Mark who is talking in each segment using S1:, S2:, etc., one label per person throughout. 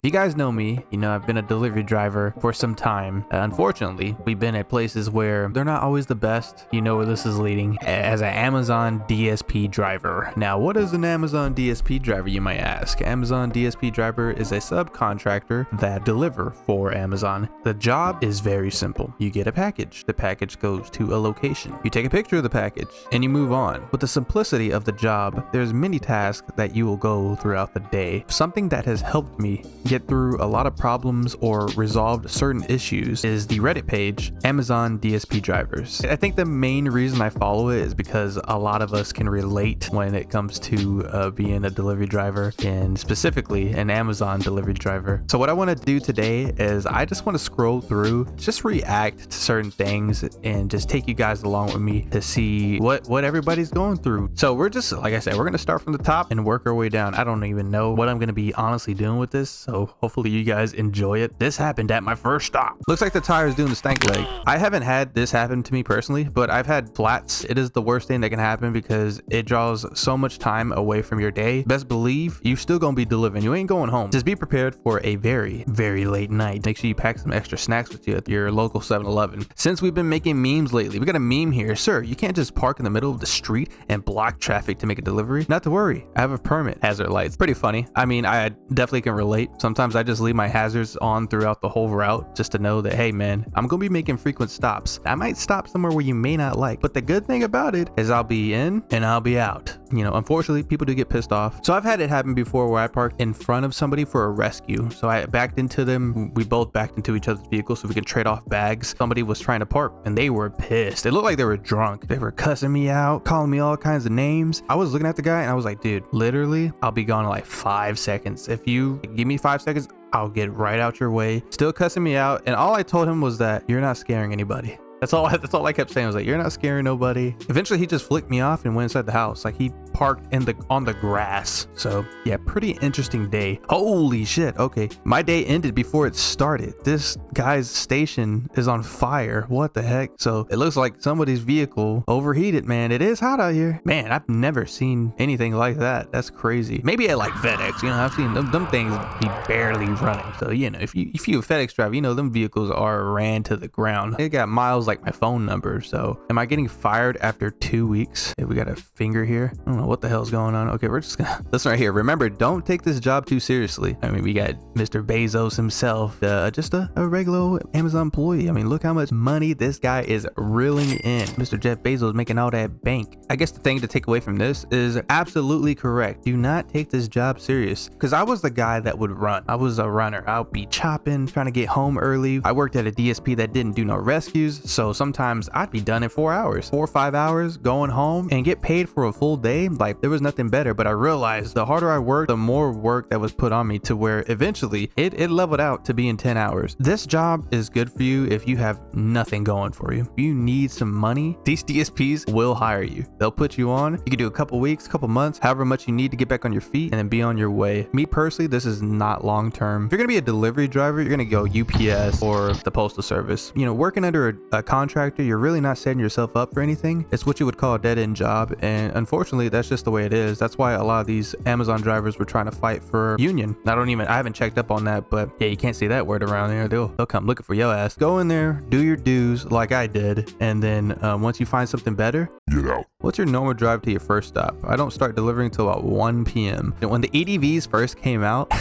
S1: If you guys know me, you know I've been a delivery driver for some time. Unfortunately, we've been at places where they're not always the best. You know where this is leading. As an Amazon DSP driver. Now, what is an Amazon DSP driver, you might ask? Amazon DSP driver is a subcontractor that deliver for Amazon. The job is very simple. You get a package. The package goes to a location. You take a picture of the package and you move on. With the simplicity of the job, there's many tasks that you will go throughout the day. Something that has helped me get through a lot of problems or resolved certain issues is the Reddit page Amazon DSP drivers. I think the main reason I follow it is because a lot of us can relate when it comes to being a delivery driver, and specifically an Amazon delivery driver. So what I want to do today is I just want to scroll through, just react to certain things and just take you guys along with me to see what everybody's going through. So we're just, like I said, we're going to start from the top and work our way down. I don't even know what I'm going to be honestly doing with this, so hopefully you guys enjoy it. This happened at my first stop. Looks like the tire is doing the stank leg. I haven't had this happen to me personally, but I've had flats. It is the worst thing that can happen because it draws so much time away from your day. Best believe you still gonna be delivering. You ain't going home. Just be prepared for a very, very late night. Make sure you pack some extra snacks with you at your local 7-Eleven. Since we've been making memes lately, we got a meme here. Sir, you can't just park in the middle of the street and block traffic to make a delivery. Not to worry, I have a permit. Hazard lights. Pretty funny. I mean, I definitely can relate. Sometimes I just leave my hazards on throughout the whole route just to know that, hey man, I'm gonna be making frequent stops. I might stop somewhere where you may not like, but the good thing about it is I'll be in and I'll be out. You know, unfortunately, people do get pissed off. So I've had it happen before where I parked in front of somebody for a rescue. So I backed into them. We both backed into each other's vehicles so we could trade off bags. Somebody was trying to park and they were pissed. It looked like they were drunk. They were cussing me out, calling me all kinds of names. I was looking at the guy and I was like, dude, literally, I'll be gone in like 5 seconds. If you give me 5 seconds, I'll get right out your way. Still cussing me out. And all I told him was that you're not scaring anybody. That's all I kept saying. I was like, you're not scaring nobody. Eventually he just flicked me off and went inside the house. Like he parked on the grass. So yeah, pretty interesting day. Holy shit. Okay. My day ended before it started. This guy's station is on fire. What the heck? So it looks like somebody's vehicle overheated, man. It is hot out here. Man, I've never seen anything like that. That's crazy. Maybe at like FedEx, you know, I've seen them things be barely running. So, you know, if you a FedEx driver, you know, them vehicles are ran to the ground. They got miles like my phone number. So am I getting fired after 2 weeks? Hey, we got a finger here. I don't know what the hell's going on. Okay, we're just gonna listen right here. Remember, don't take this job too seriously. I mean, we got Mr. Bezos himself, just a regular Amazon employee. I mean, look how much money this guy is reeling in. Mr. Jeff Bezos making all that bank. I guess the thing to take away from this is absolutely correct. Do not take this job serious, because I was the guy that would run. I was a runner. I'll be chopping, trying to get home early. I worked at a DSP that didn't do no rescues, so sometimes I'd be done in 4 hours, 4 or 5 hours, going home and get paid for a full day. Like, there was nothing better. But I realized the harder I worked, the more work that was put on me, to where eventually it leveled out to being 10 hours. This job is good for you if you have nothing going for you. If you need some money, these DSPs will hire you. They'll put you on. You can do a couple weeks, couple months, however much you need to get back on your feet and then be on your way. Me personally, this is not long term. If you're gonna be a delivery driver, you're gonna go UPS or the postal service. You know, working under a contractor, you're really not setting yourself up for anything. It's what you would call a dead-end job, and unfortunately that's just the way it is. That's why a lot of these Amazon drivers were trying to fight for union. I haven't checked up on that, but yeah, you can't say that word around there. They'll come looking for your ass. Go in there, do your dues like I did, and then once you find something better, get out. What's your normal drive to your first stop? I don't start delivering till about 1 p.m. When the EDVs first came out,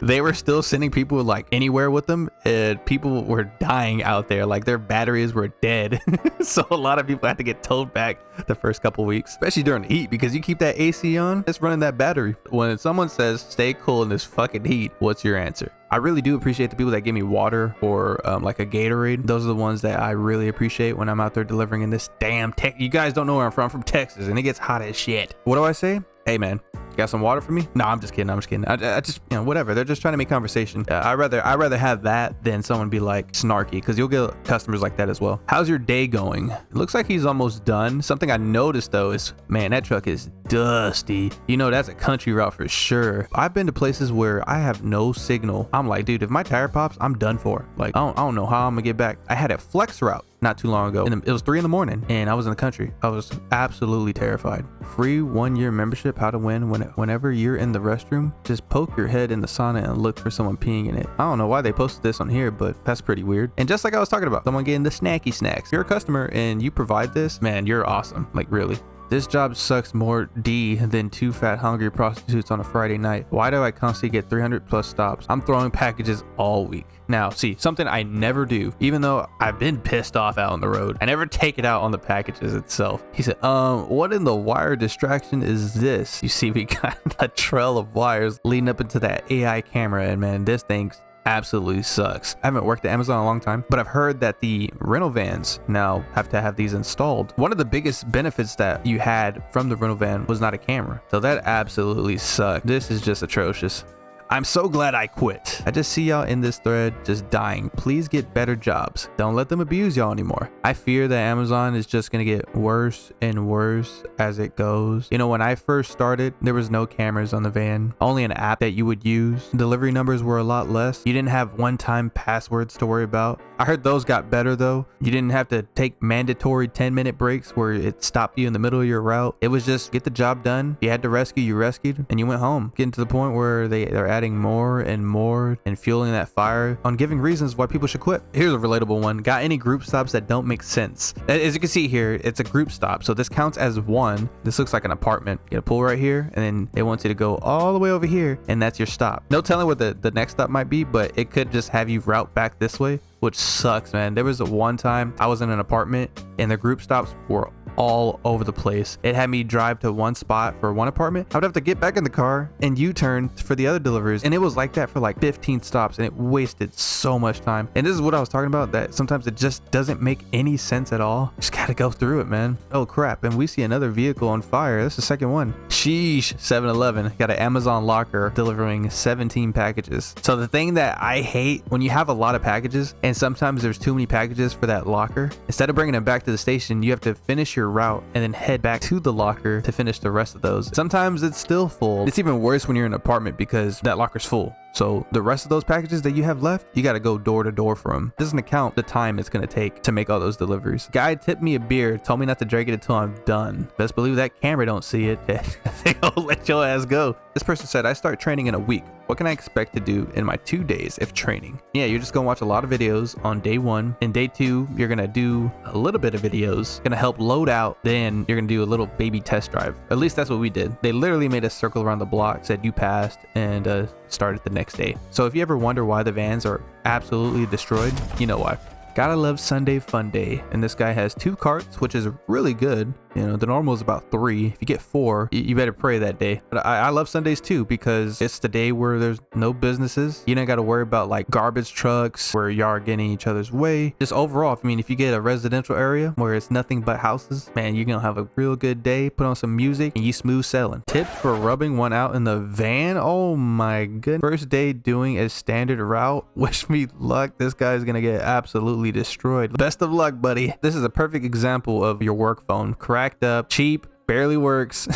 S1: they were still sending people like anywhere with them, and people were dying out there. Like, their batteries were dead. So a lot of people had to get towed back the first couple weeks, especially during the heat, because you keep that AC on, it's running that battery. When someone says stay cool in this fucking heat, what's your answer? I really do appreciate the people that give me water or like a Gatorade. Those are the ones that I really appreciate when I'm out there delivering in this damn tech. You guys don't know where I'm from. I'm from Texas, and it gets hot as shit. What do I say? Hey man, got some water for me? No, I'm just kidding. I just, you know, whatever. They're just trying to make conversation. I'd rather have that than someone be like snarky, because you'll get customers like that as well. How's your day going? It looks like he's almost done. Something I noticed though is, man, that truck is dusty. You know, that's a country route for sure. I've been to places where I have no signal. I'm like, dude, if my tire pops, I'm done for. Like, I don't know how I'm gonna get back. I had a flex route not too long ago. And it was 3 in the morning and I was in the country. I was absolutely terrified. Free 1-year membership, how to win. Whenever you're in the restroom, just poke your head in the sauna and look for someone peeing in it. I don't know why they posted this on here, but that's pretty weird. And just like I was talking about, someone getting the snacky snacks. If you're a customer and you provide this, man, you're awesome. Like, really. This job sucks more D than 2 fat hungry prostitutes on a Friday night. Why do I constantly get 300 plus stops? I'm throwing packages all week. Now, see, something I never do, even though I've been pissed off out on the road, I never take it out on the packages itself. He said, what in the wire distraction is this? You see, we got a trail of wires leading up into that AI camera, and man, this thing's absolutely sucks. I haven't worked at Amazon in a long time, but I've heard that the rental vans now have to have these installed. One of the biggest benefits that you had from the rental van was not a camera. So that absolutely sucked. This is just atrocious. I'm so glad I quit. I just see y'all in this thread just dying. Please get better jobs. Don't let them abuse y'all anymore. I fear that Amazon is just gonna get worse and worse as it goes. You know, when I first started, there was no cameras on the van, only an app that you would use. Delivery numbers were a lot less. You didn't have one-time passwords to worry about. I heard those got better though. You didn't have to take mandatory 10-minute breaks where it stopped you in the middle of your route. It was just get the job done. You had to rescue, you rescued, and you went home. Getting to the point where they're adding more and more and fueling that fire on giving reasons why people should quit. Here's a relatable one. Got any group stops that don't make sense? As you can see here, it's a group stop, so this counts as one. This looks like an apartment. You get a pool right here, and then it wants you to go all the way over here, and that's your stop. No telling what the next stop might be, but it could just have you route back this way, which sucks, man. There was one time I was in an apartment and the group stops were all over the place. It had me drive to one spot for one apartment. I would have to get back in the car and U-turn for the other deliveries, and it was like that for like 15 stops, and it wasted so much time. And this is what I was talking about, that sometimes it just doesn't make any sense at all. Just gotta go through it, man. Oh crap, and we see another vehicle on fire. That's the second one. Sheesh. 7-Eleven got an Amazon locker delivering 17 packages. So the thing that I hate, when you have a lot of packages and sometimes there's too many packages for that locker, instead of bringing them back to the station, you have to finish your route and then head back to the locker to finish the rest of those. Sometimes it's still full. It's even worse when you're in an apartment because that locker's full. So the rest of those packages that you have left, you got to go door to door for them. Doesn't account the time it's going to take to make all those deliveries. Guy tipped me a beer, told me not to drink it until I'm done. Best believe that camera don't see it. They gonna let your ass go. This person said, I start training in a week. What can I expect to do in my 2 days if training? Yeah, you're just gonna watch a lot of videos on day 1. In day 2, you're gonna do a little bit of videos, gonna help load out. Then you're gonna do a little baby test drive. At least that's what we did. They literally made a circle around the block, said you passed, and started the next day. So if you ever wonder why the vans are absolutely destroyed, you know why. Gotta love Sunday fun day. And this guy has 2 carts, which is really good. You know, the normal is about 3. If you get 4, you better pray that day. But I love Sundays too, because it's the day where there's no businesses. You don't got to worry about like garbage trucks where y'all are getting each other's way. Just overall, I mean, if you get a residential area where it's nothing but houses, man, you're gonna have a real good day. Put on some music and you smooth sailing. Tips for rubbing one out in the van. Oh my goodness. First day doing a standard route. Wish me luck. This guy's gonna get absolutely destroyed. Best of luck, buddy. This is a perfect example of your work phone. Cracked up, cheap, barely works.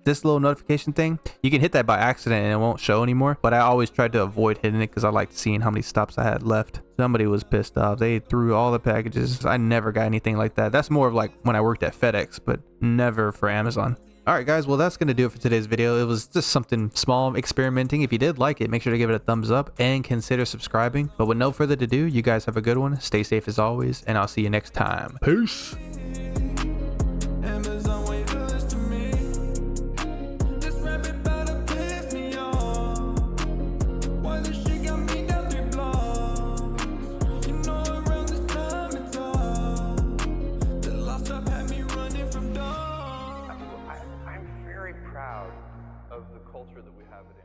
S1: This little notification thing, you can hit that by accident and it won't show anymore, but I always tried to avoid hitting it because I liked seeing how many stops I had left. Somebody was pissed off. They threw all the packages. I never got anything like that. That's more of like when I worked at FedEx, but never for Amazon. Alright guys, well that's going to do it for today's video. It was just something small, experimenting. If you did like it, make sure to give it a thumbs up and consider subscribing. But with no further ado, you guys have a good one. Stay safe as always, and I'll see you next time. Peace.
S2: Of the culture that we have at